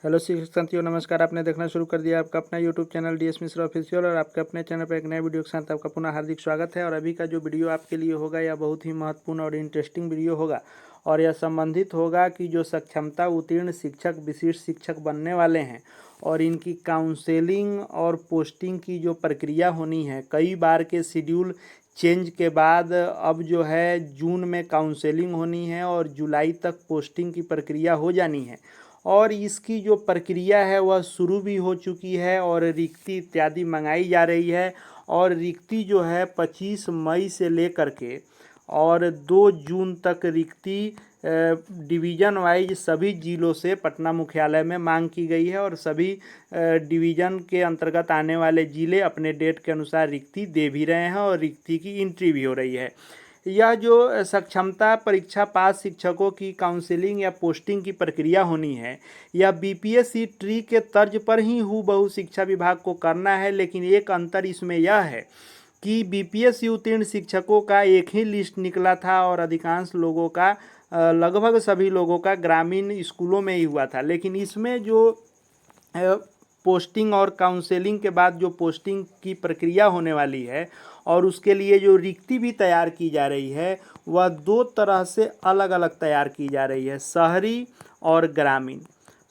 Hello शिक्षक साथियों, नमस्कार। आपने देखना शुरू कर दिया आपका अपना YouTube channel DS Mishra official और आपके अपने चैनल पर एक नए वीडियो के साथ आपका पुनः हार्दिक स्वागत है। और अभी का जो वीडियो आपके लिए होगा यह बहुत ही महत्वपूर्ण और इंटरेस्टिंग वीडियो होगा और यह संबंधित होगा कि जो सक्षमता उत्तीर्ण शिक्षक विशिष्ट शिक्षक बनने वाले हैं और इनकी काउंसेलिंग और पोस्टिंग की जो प्रक्रिया होनी है। कई बार के शेड्यूल चेंज के बाद अब जो है जून में काउंसेलिंग होनी है और जुलाई तक पोस्टिंग की प्रक्रिया हो जानी है और इसकी जो प्रक्रिया है वह शुरू भी हो चुकी है और रिक्ति इत्यादि मंगाई जा रही है। और रिक्ति जो है 25 मई से लेकर के और 2 जून तक रिक्ति डिवीज़न वाइज सभी जिलों से पटना मुख्यालय में मांग की गई है और सभी डिवीज़न के अंतर्गत आने वाले जिले अपने डेट के अनुसार रिक्ति दे भी रहे हैं और रिक्ति की एंट्री भी हो रही है। यह जो सक्षमता परीक्षा पास शिक्षकों की काउंसलिंग या पोस्टिंग की प्रक्रिया होनी है, यह बीपीएससी ट्री के तर्ज पर ही हूबहू शिक्षा विभाग को करना है। लेकिन एक अंतर इसमें यह है कि बीपीएससी उत्तीर्ण शिक्षकों का एक ही लिस्ट निकला था और अधिकांश लोगों का लगभग सभी लोगों का ग्रामीण स्कूलों में ही हुआ था। लेकिन इसमें जो पोस्टिंग और काउंसलिंग के बाद जो पोस्टिंग की प्रक्रिया होने वाली है और उसके लिए जो रिक्ति भी तैयार की जा रही है वह 2 तरह से अलग अलग तैयार की जा रही है, शहरी और ग्रामीण।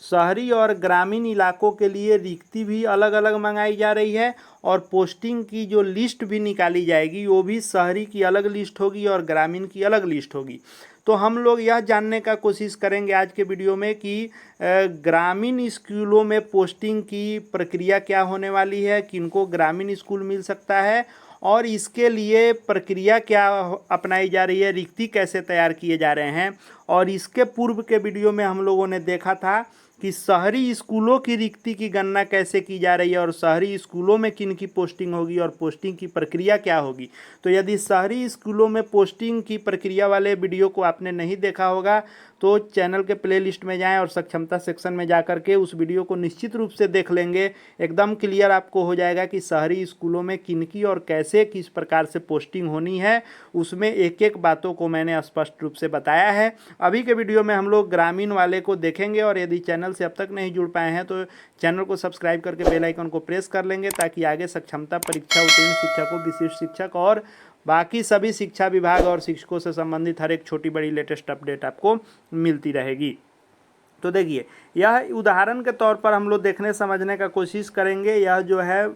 शहरी और ग्रामीण इलाकों के लिए रिक्ति भी अलग अलग मंगाई जा रही है और पोस्टिंग की जो लिस्ट भी निकाली जाएगी वो भी शहरी की अलग लिस्ट होगी और ग्रामीण की अलग लिस्ट होगी। तो हम लोग यह जानने का कोशिश करेंगे आज के वीडियो में कि ग्रामीण स्कूलों में पोस्टिंग की प्रक्रिया क्या होने वाली है, किनको ग्रामीण स्कूल मिल सकता है और इसके लिए प्रक्रिया क्या अपनाई जा रही है, रिक्ति कैसे तैयार किए जा रहे हैं। और इसके पूर्व के वीडियो में हम लोगों ने देखा था कि शहरी स्कूलों की रिक्ति की गणना कैसे की जा रही है और शहरी स्कूलों में किन की पोस्टिंग होगी और पोस्टिंग की प्रक्रिया क्या होगी। तो यदि शहरी स्कूलों में पोस्टिंग की प्रक्रिया वाले वीडियो को आपने नहीं देखा होगा तो चैनल के प्लेलिस्ट में जाएं और सक्षमता सेक्शन में जाकर के उस वीडियो को निश्चित रूप से देख लेंगे। एकदम क्लियर आपको हो जाएगा कि शहरी स्कूलों में किनकी और कैसे किस प्रकार से पोस्टिंग होनी है। उसमें एक एक बातों को मैंने स्पष्ट रूप से बताया है। अभी के वीडियो में हम लोग ग्रामीण वाले को देखेंगे और यदि चैनल से अब तक नहीं जुड़ पाए हैं तो चैनल को सब्सक्राइब करके बेल आइकन को प्रेस कर लेंगे ताकि आगे सक्षमता परीक्षा उत्तीर्ण शिक्षकों विशिष्ट शिक्षक और बाकी सभी शिक्षा विभाग और शिक्षकों से संबंधित हर एक छोटी बड़ी लेटेस्ट अपडेट आपको मिलती रहेगी। तो देखिए, यह उदाहरण के तौर पर हम लोग देखने समझने का कोशिश करेंगे। यह जो है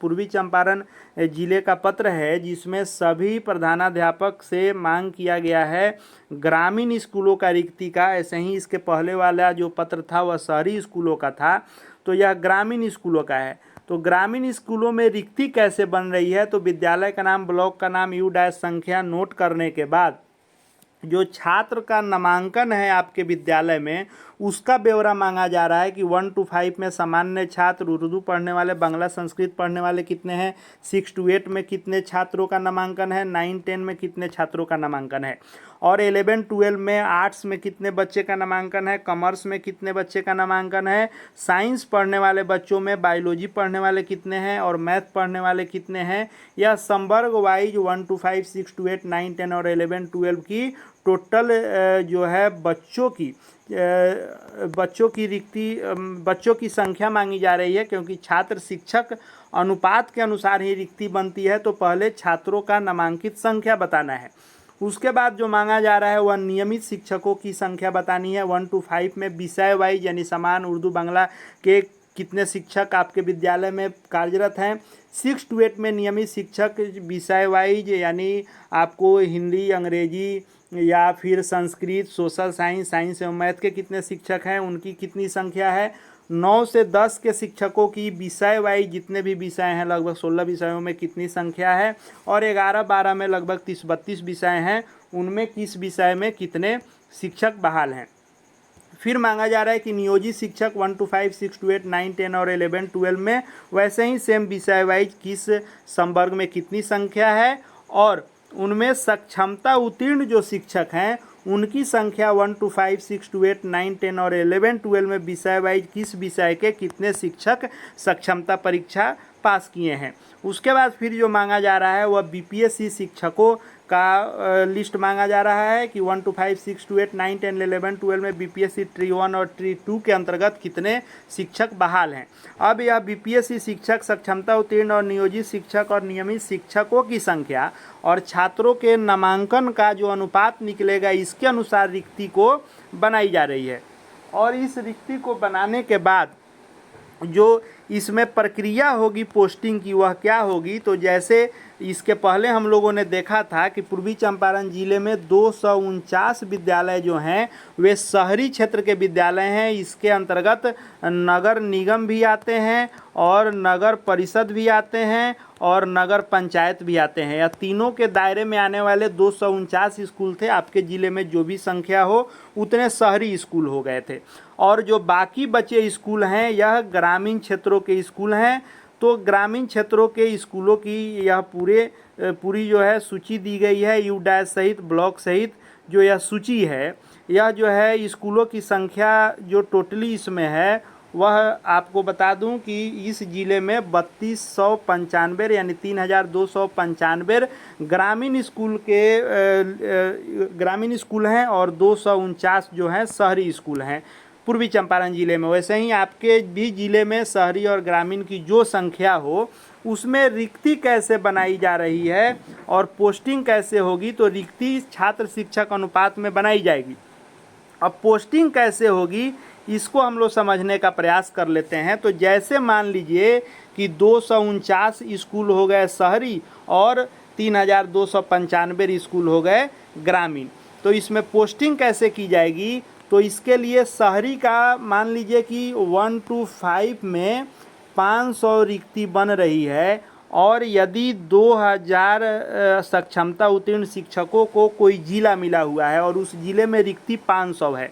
पूर्वी चंपारण जिले का पत्र है जिसमें सभी प्रधानाध्यापक से मांग किया गया है ग्रामीण स्कूलों का रिक्ति का। ऐसे ही इसके पहले वाला जो पत्र था वह शहरी स्कूलों का था, तो यह ग्रामीण स्कूलों का है। तो ग्रामीण स्कूलों में रिक्ति कैसे बन रही है, तो विद्यालय का नाम, ब्लॉक का नाम, यू डैश संख्या नोट करने के बाद जो छात्र का नामांकन है आपके विद्यालय में उसका ब्यौरा मांगा जा रहा है कि 1 to 5 में सामान्य छात्र, उर्दू पढ़ने वाले, बांग्ला संस्कृत पढ़ने वाले कितने हैं, 6 to 8 में कितने छात्रों का नामांकन है, 9-10 में कितने छात्रों का नामांकन है और 11-12 में आर्ट्स में कितने बच्चे का नामांकन है, कॉमर्स में कितने बच्चे का नामांकन है, साइंस पढ़ने वाले बच्चों में बायोलॉजी पढ़ने वाले कितने हैं और मैथ पढ़ने वाले कितने हैं। यह संवर्ग वाइज 1 to 5, 6 to 8, 9, 10 और 11-12 की टोटल जो है बच्चों की रिक्ति, बच्चों की संख्या मांगी जा रही है क्योंकि छात्र शिक्षक अनुपात के अनुसार ही रिक्ति बनती है। तो पहले छात्रों का नामांकित संख्या बताना है। उसके बाद जो मांगा जा रहा है वह नियमित शिक्षकों की संख्या बतानी है। 1 to 5 में विषय वाइज यानी समान उर्दू बांग्ला के कितने शिक्षक आपके विद्यालय में कार्यरत हैं। 6 to 8 में नियमित शिक्षक विषय वाइज यानी आपको हिंदी, अंग्रेजी या फिर संस्कृत, सोशल साइंस, साइंस एवं मैथ के कितने शिक्षक हैं, उनकी कितनी संख्या है। 9 से 10 के शिक्षकों की विषय वाइज जितने भी विषय हैं लगभग 16 विषयों में कितनी संख्या है और 11-12 में लगभग 30-32 विषय हैं, उनमें किस विषय में कितने शिक्षक बहाल हैं। फिर मांगा जा रहा है कि नियोजित शिक्षक 1 to 5, 6 to 8, 9, 10 और 11-12 में वैसे ही सेम विषय वाइज किस संवर्ग में कितनी संख्या है और उनमें सक्षमता उत्तीर्ण जो शिक्षक हैं उनकी संख्या 1 to 5, 6 to 8, 9, 10 और 11-12 में विषय वाइज किस विषय के कितने शिक्षक सक्षमता परीक्षा पास किए हैं। उसके बाद फिर जो मांगा जा रहा है वह बीपीएससी शिक्षकों का लिस्ट मांगा जा रहा है कि 1 to 5, 6 to 8, 9, 10, 11, 12 में बीपीएससी ट्री 1 और ट्री 2 के अंतर्गत कितने शिक्षक बहाल हैं। अब यह बीपीएससी शिक्षक, सक्षमता उत्तीर्ण और नियोजित शिक्षक और नियमित शिक्षकों की संख्या और छात्रों के नामांकन का जो अनुपात निकलेगा, इसके अनुसार रिक्ति को बनाई जा रही है। और इस रिक्ति को बनाने के बाद जो इसमें प्रक्रिया होगी पोस्टिंग की, वह क्या होगी, तो जैसे इसके पहले हम लोगों ने देखा था कि पूर्वी चंपारण जिले में 249 विद्यालय जो हैं वे शहरी क्षेत्र के विद्यालय हैं। इसके अंतर्गत नगर निगम भी आते हैं और नगर परिषद भी आते हैं और नगर पंचायत भी आते हैं। या तीनों के दायरे में आने वाले 249 स्कूल थे। आपके ज़िले में जो भी संख्या हो उतने शहरी स्कूल हो गए थे। और जो बाकी बचे स्कूल हैं यह ग्रामीण क्षेत्रों के स्कूल हैं। तो ग्रामीण क्षेत्रों के स्कूलों की यह पूरी जो है सूची दी गई है, यू डैश सहित ब्लॉक सहित जो यह सूची है, यह जो है स्कूलों की संख्या जो टोटली इसमें है वह आपको बता दूं कि इस ज़िले में 3295 यानी 3295 ग्रामीण स्कूल हैं और 249 जो हैं शहरी स्कूल हैं पूर्वी चंपारण जिले में। वैसे ही आपके भी ज़िले में शहरी और ग्रामीण की जो संख्या हो उसमें रिक्ति कैसे बनाई जा रही है और पोस्टिंग कैसे होगी, तो रिक्ति छात्र शिक्षक अनुपात में बनाई जाएगी। अब पोस्टिंग कैसे होगी इसको हम लोग समझने का प्रयास कर लेते हैं। तो जैसे मान लीजिए कि 249 स्कूल हो गए शहरी और 3295 स्कूल हो गए ग्रामीण, तो इसमें पोस्टिंग कैसे की जाएगी, तो इसके लिए शहरी का मान लीजिए कि 1 to 5 में 500 रिक्ति बन रही है और यदि 2000 सक्षमता उत्तीर्ण शिक्षकों को कोई जिला मिला हुआ है और उस जिले में रिक्ति 500 है,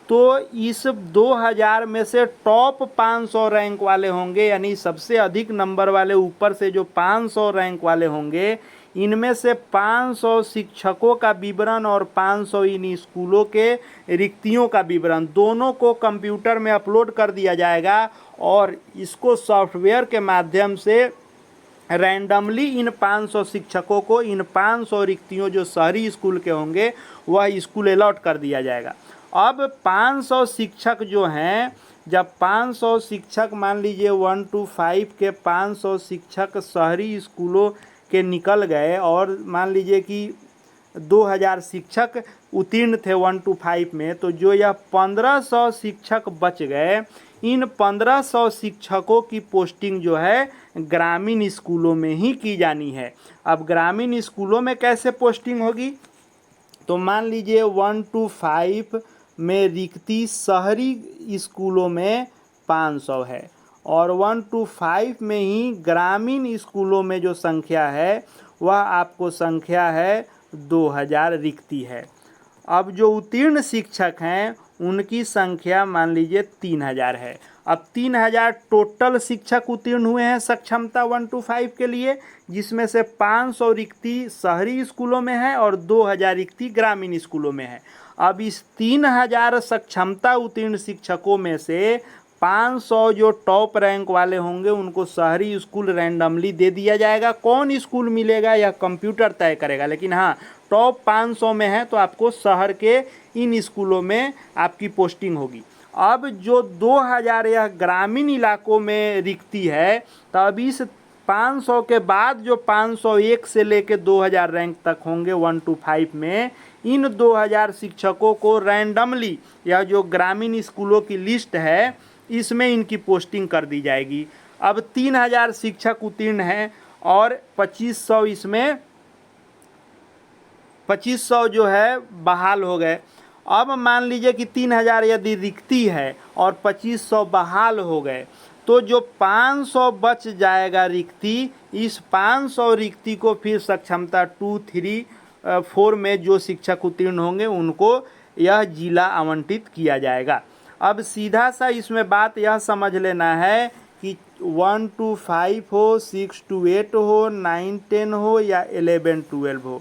तो इस 2000 में से टॉप 500 रैंक वाले होंगे, यानी सबसे अधिक नंबर वाले ऊपर से जो 500 रैंक वाले होंगे, इनमें से 500 शिक्षकों का विवरण और 500 इन स्कूलों के रिक्तियों का विवरण दोनों को कंप्यूटर में अपलोड कर दिया जाएगा और इसको सॉफ्टवेयर के माध्यम से रैंडमली इन 500 शिक्षकों को इन 500 रिक्तियों जो शहरी स्कूल के होंगे वह स्कूल अलॉट कर दिया जाएगा। अब 500 शिक्षक जो हैं, जब 500 शिक्षक मान लीजिए 1 to 5 के 500 शिक्षक शहरी स्कूलों के निकल गए और मान लीजिए कि 2000 शिक्षक उत्तीर्ण थे 1 to 5 में, तो जो यह 1500 शिक्षक बच गए, इन 1500 शिक्षकों की पोस्टिंग जो है ग्रामीण स्कूलों में ही की जानी है। अब ग्रामीण स्कूलों में कैसे पोस्टिंग होगी, तो मान लीजिए 1 to 5 में रिक्ति शहरी स्कूलों में 500 है और 1 to 5 में ही ग्रामीण स्कूलों में जो संख्या है वह आपको संख्या है 2000 रिक्ति है। अब जो उत्तीर्ण शिक्षक हैं उनकी संख्या मान लीजिए 3000 है। अब 3000 टोटल शिक्षक उत्तीर्ण हुए हैं सक्षमता 1 to 5 के लिए, जिसमें से 500 रिक्ति शहरी स्कूलों में है और 2000 रिक्ति ग्रामीण स्कूलों में है। अब इस 3000 सक्षमता उत्तीर्ण शिक्षकों में से 500 जो टॉप रैंक वाले होंगे उनको शहरी स्कूल रैंडमली दे दिया जाएगा। कौन स्कूल मिलेगा यह कंप्यूटर तय करेगा, लेकिन हाँ टॉप 500 में है तो आपको शहर के इन स्कूलों में आपकी पोस्टिंग होगी। अब जो 2000 यह ग्रामीण इलाकों में रिक्ति है, तब इस 500 के बाद जो 501 से लेकर 2000 रैंक तक होंगे 1 to 5 में, इन 2000 शिक्षकों को रैंडमली यह जो ग्रामीण स्कूलों की लिस्ट है इसमें इनकी पोस्टिंग कर दी जाएगी। अब 3000 शिक्षक उत्तीर्ण हैं और 2500 इसमें 2500 जो है बहाल हो गए। अब मान लीजिए कि 3000 यदि रिक्ति है और 2500 बहाल हो गए, तो जो 500 बच जाएगा रिक्ति, इस 500 रिक्ति को फिर सक्षमता 2, 3, 4 में जो शिक्षक उत्तीर्ण होंगे उनको यह जिला आवंटित किया जाएगा। अब सीधा सा इसमें बात यह समझ लेना है कि 1 to 5 हो, 6 to 8 हो, 9, 10 हो या 11, 12 हो,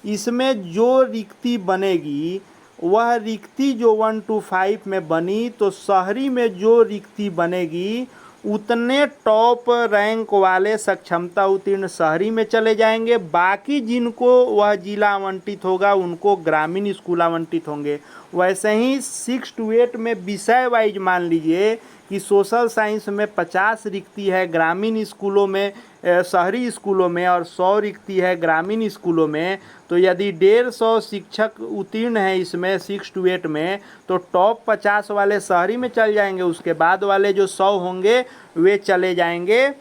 इसमें जो रिक्ति बनेगी वह रिक्ति जो 1 to 5 में बनी, तो शहरी में जो रिक्ति बनेगी उतने टॉप रैंक वाले सक्षमता उत्तीर्ण शहरी में चले जाएंगे। बाकी जिनको वह जिला आवंटित होगा उनको ग्रामीण स्कूल आवंटित होंगे। वैसे ही 6 to 8 में विषय वाइज मान लीजिए कि सोशल साइंस में 50 रिक्ति है ग्रामीण स्कूलों में, शहरी स्कूलों में, और 100 रिक्ति है ग्रामीण स्कूलों में। तो यदि 150 शिक्षक उत्तीर्ण हैं इसमें 6 to 8 में, तो टॉप 50 वाले शहरी में चल जाएंगे। उसके बाद वाले जो 100 होंगे वे चले जाएंगे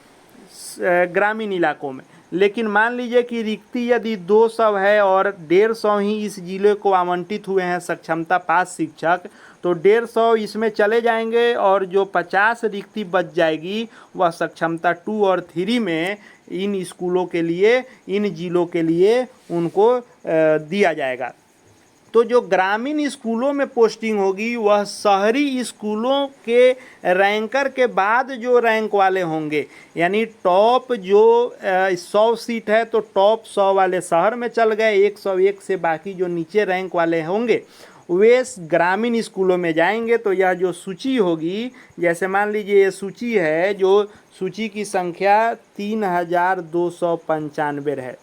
ग्रामीण इलाकों में। लेकिन मान लीजिए कि रिक्ति यदि 200 है और 150 ही इस जिले को आवंटित हुए हैं सक्षमता पास शिक्षक, तो 150 इसमें चले जाएंगे और जो 50 रिक्ति बच जाएगी वह सक्षमता 2 और 3 में इन स्कूलों के लिए, इन जिलों के लिए उनको दिया जाएगा। तो जो ग्रामीण स्कूलों में पोस्टिंग होगी वह शहरी स्कूलों के रैंकर के बाद जो रैंक वाले होंगे, यानी टॉप जो 100 सीट है तो टॉप 100 वाले शहर में चल गए, 101 से बाकी जो नीचे रैंक वाले होंगे वे ग्रामीण स्कूलों में जाएंगे। तो यह जो सूची होगी, जैसे मान लीजिए ये सूची है, जो सूची की संख्या 3295 है।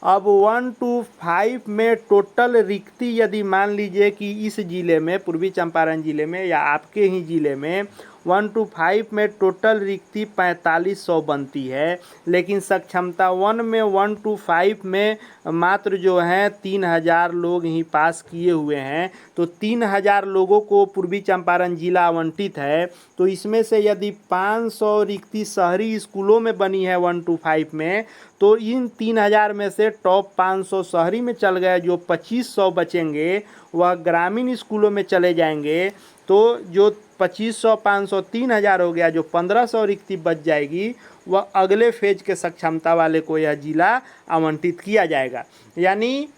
अब 1 to 5 में टोटल रिक्ति यदि मान लीजिए कि इस ज़िले में, पूर्वी चंपारण ज़िले में या आपके ही ज़िले में 1 to 5 में टोटल रिक्ति 4500 बनती है, लेकिन सक्षमता 1 में 1 to 5 में मात्र जो हैं 3000 लोग ही पास किए हुए हैं। तो 3000 लोगों को पूर्वी चंपारण जिला आवंटित है। तो इसमें से यदि 500 रिक्ति शहरी स्कूलों में बनी है 1 to 5 में, तो इन 3000 में से टॉप 500 शहरी में चल गए, जो 2500 बचेंगे वह ग्रामीण स्कूलों में चले जाएंगे। तो जो 2500, 500, 3000 हो गया, जो 1500 रिक्ति बच जाएगी वह अगले फेज के सक्षमता वाले को यह जिला आवंटित किया जाएगा। यानी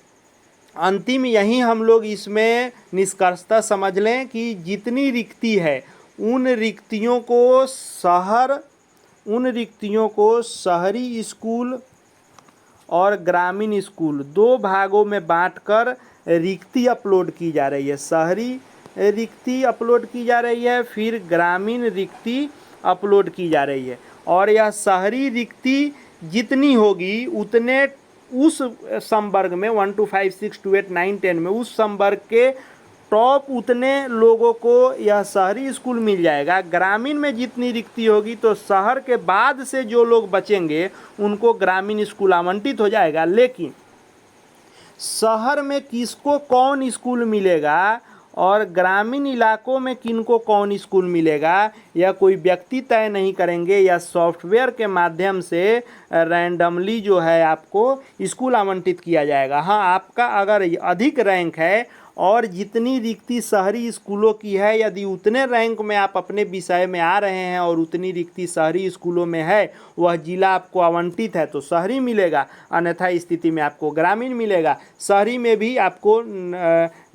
अंतिम यही हम लोग इसमें निष्कर्षता समझ लें कि जितनी रिक्ति है उन रिक्तियों को शहरी स्कूल और ग्रामीण स्कूल 2 भागों में बांटकर रिक्ति अपलोड की जा रही है। शहरी रिक्ति अपलोड की जा रही है, फिर ग्रामीण रिक्ति अपलोड की जा रही है। और यह शहरी रिक्ति जितनी होगी उतने उस संवर्ग में 1 to 5, 6 to 8, 9, 10 में उस संवर्ग के टॉप उतने लोगों को यह शहरी स्कूल मिल जाएगा। ग्रामीण में जितनी रिक्ति होगी तो शहर के बाद से जो लोग बचेंगे उनको ग्रामीण स्कूल आवंटित हो जाएगा। लेकिन शहर में किसको कौन स्कूल मिलेगा और ग्रामीण इलाकों में किनको कौन स्कूल मिलेगा, यह कोई व्यक्ति तय नहीं करेंगे, या सॉफ्टवेयर के माध्यम से रैंडमली जो है आपको स्कूल आवंटित किया जाएगा। हाँ, आपका अगर अधिक रैंक है और जितनी रिक्ति शहरी स्कूलों की है, यदि उतने रैंक में आप अपने विषय में आ रहे हैं और उतनी रिक्ति शहरी स्कूलों में है, वह जिला आपको आवंटित है तो शहरी मिलेगा, अन्यथा स्थिति में आपको ग्रामीण मिलेगा। शहरी में भी आपको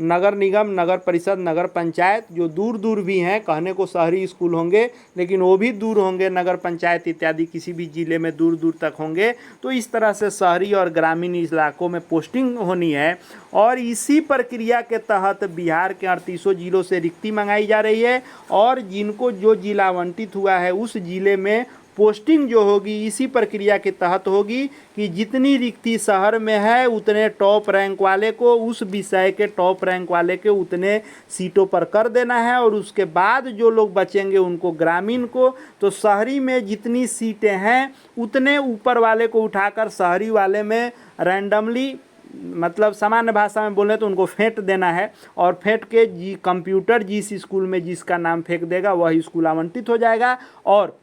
नगर निगम, नगर परिषद, नगर पंचायत जो दूर दूर भी हैं, कहने को शहरी स्कूल होंगे लेकिन वो भी दूर होंगे, नगर पंचायत इत्यादि किसी भी ज़िले में दूर दूर तक होंगे। तो इस तरह से शहरी और ग्रामीण इलाकों में पोस्टिंग होनी है। और इसी प्रक्रिया के तहत बिहार के 38 जिलों से रिक्ति मंगाई जा रही है, और जिनको जो जिला आवंटित हुआ है उस जिले में पोस्टिंग जो होगी इसी प्रक्रिया के तहत होगी कि जितनी रिक्ति शहर में है उतने टॉप रैंक वाले को, उस विषय के टॉप रैंक वाले के उतने सीटों पर कर देना है, और उसके बाद जो लोग बचेंगे उनको ग्रामीण को। तो शहरी में जितनी सीटें हैं उतने ऊपर वाले को उठाकर शहरी वाले में रैंडमली, मतलब सामान्य भाषा में बोले तो उनको फेंट देना है, और फेंट के कंप्यूटर जिस स्कूल में जिसका नाम फेंक देगा वही स्कूल आवंटित हो जाएगा, और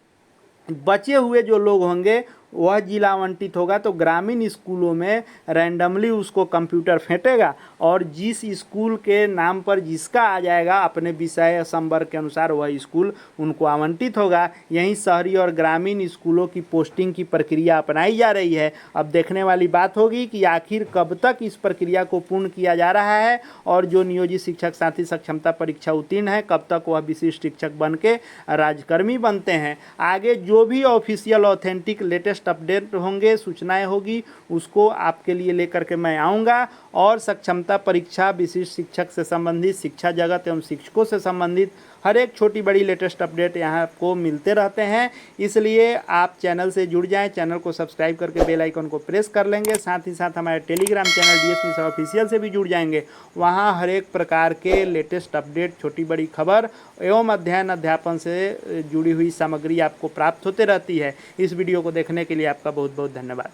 बचे हुए जो लोग होंगे वह जिला आवंटित होगा। तो ग्रामीण स्कूलों में रैंडमली उसको कंप्यूटर फेंटेगा और जिस स्कूल के नाम पर जिसका आ जाएगा अपने विषय संवर्ग के अनुसार वह स्कूल उनको आवंटित होगा। यहीं शहरी और ग्रामीण स्कूलों की पोस्टिंग की प्रक्रिया अपनाई जा रही है। अब देखने वाली बात होगी कि आखिर कब तक इस प्रक्रिया को पूर्ण किया जा रहा है, और जो नियोजित शिक्षक साथी सक्षमता परीक्षा उत्तीर्ण है कब तक वह विशिष्ट शिक्षक बन के राज्यकर्मी बनते हैं। आगे जो भी ऑफिशियल ऑथेंटिक लेटेस्ट अपडेट होंगे, सूचनाएं होगी, उसको आपके लिए लेकर के मैं आऊँगा। और सक्षमता परीक्षा, विशिष्ट शिक्षक से संबंधित, शिक्षा जगत एवं शिक्षकों से संबंधित हर एक छोटी बड़ी लेटेस्ट अपडेट यहाँ आपको मिलते रहते हैं। इसलिए आप चैनल से जुड़ जाएं, चैनल को सब्सक्राइब करके बेल आइकन को प्रेस कर लेंगे। साथ ही साथ हमारे Telegram channel DS Mishra official से भी जुड़ जाएंगे। वहाँ हर एक प्रकार के लेटेस्ट अपडेट, छोटी बड़ी खबर एवं अध्ययन अध्यापन से जुड़ी हुई सामग्री आपको प्राप्त होते रहती है। इस वीडियो को देखने के लिए आपका बहुत बहुत धन्यवाद।